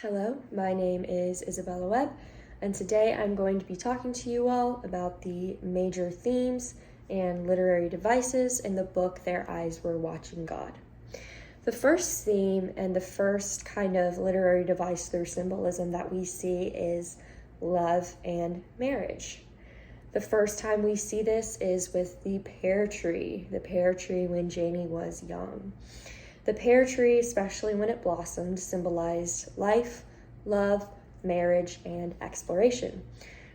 Hello, my name is Isabella Webb, and today I'm going to be talking to you all about the major themes and literary devices in the book Their Eyes Were Watching God. The first theme and the first kind of literary device through symbolism that we see is love and marriage. The first time we see this is with the pear tree when Janie was young. The pear tree, especially when it blossomed, symbolized life, love, marriage, and exploration.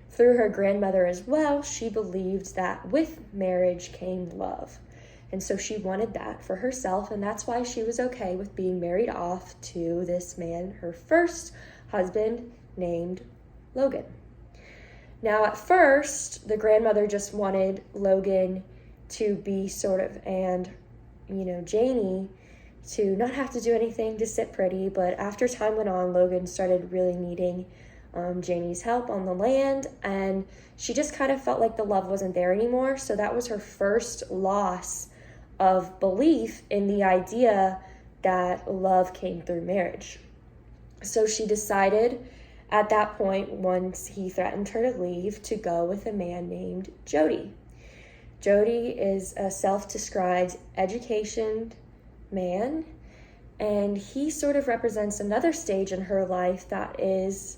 Through her grandmother as well, she believed that with marriage came love. And so she wanted that for herself, and that's why she was okay with being married off to this man, her first husband, named Logan. Now, at first, the grandmother just wanted Logan to be Janie to not have to do anything to sit pretty, but after time went on, Logan started really needing Janie's help on the land, and she just kind of felt like the love wasn't there anymore. So that was her first loss of belief in the idea that love came through marriage. So she decided at that point, once he threatened her to leave, to go with a man named Jody. Jody is a self-described education man, and he sort of represents another stage in her life that is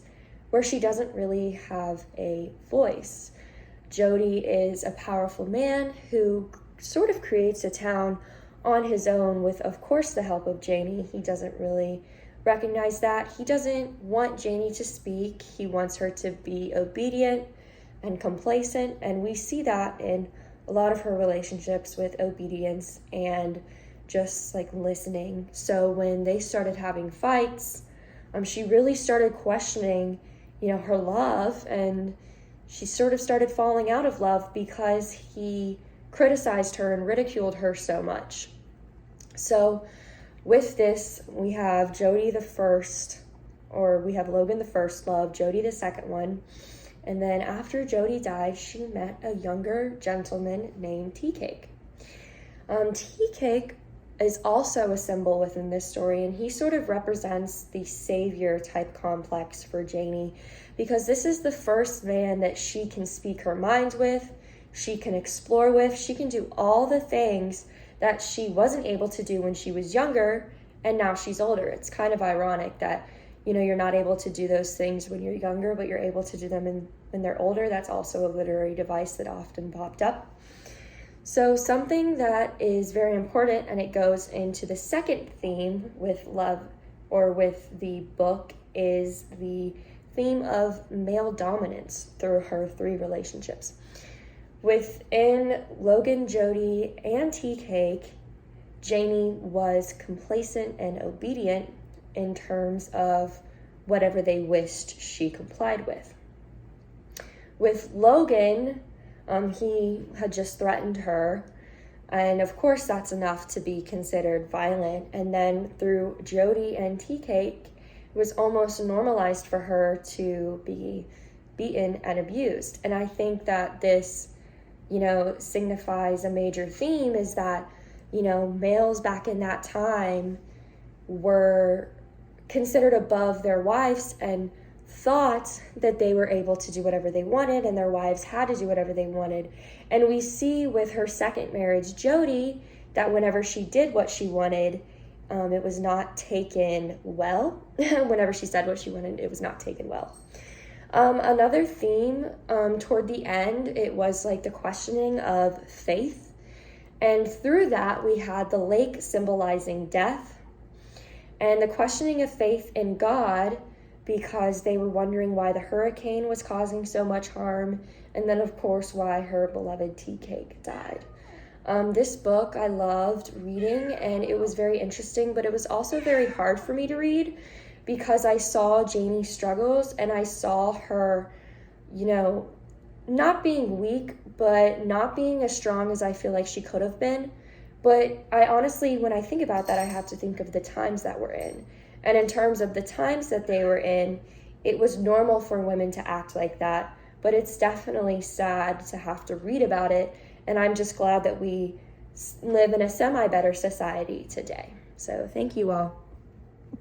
where she doesn't really have a voice. Jody is a powerful man who sort of creates a town on his own with, of course, the help of Janie. He doesn't really recognize that. He doesn't want Janie to speak. He wants her to be obedient and complacent, and we see that in a lot of her relationships with obedience and just like listening. So when they started having fights, she really started questioning, her love, and she sort of started falling out of love because he criticized her and ridiculed her so much. So with this, we have Logan the first love, Jody the second one. And then after Jody died, she met a younger gentleman named Tea Cake. Tea Cake is also a symbol within this story, and he sort of represents the savior type complex for Janie, because this is the first man that she can speak her mind with, she can explore with, she can do all the things that she wasn't able to do when she was younger, and now she's older. It's kind of ironic that, you're not able to do those things when you're younger, but you're able to do them when they're older. That's also a literary device that often popped up. So something that is very important, and it goes into the second theme with love, or with the book, is the theme of male dominance through her three relationships. Within Logan, Jody, and Tea Cake, Janie was complacent and obedient in terms of whatever they wished she complied with. With Logan, he had just threatened her, and of course that's enough to be considered violent. And then through Jody and Tea Cake, it was almost normalized for her to be beaten and abused. And I think that this, signifies a major theme, is that, males back in that time were considered above their wives and thought that they were able to do whatever they wanted, and their wives had to do whatever they wanted. And we see with her second marriage, Jody, that whenever she did what she wanted, it was not taken well. Whenever she said what she wanted, it was not taken well. Another theme toward the end, it was like the questioning of faith. And through that, we had the lake symbolizing death, and the questioning of faith in God, because they were wondering why the hurricane was causing so much harm, and then of course why her beloved Tea Cake died. This book I loved reading, and it was very interesting, but it was also very hard for me to read because I saw Janie's struggles, and I saw her, not being weak, but not being as strong as I feel like she could have been. But I honestly, when I think about that, I have to think of the times that we're in. And in terms of the times that they were in, it was normal for women to act like that, but it's definitely sad to have to read about it. And I'm just glad that we live in a semi-better society today. So thank you all.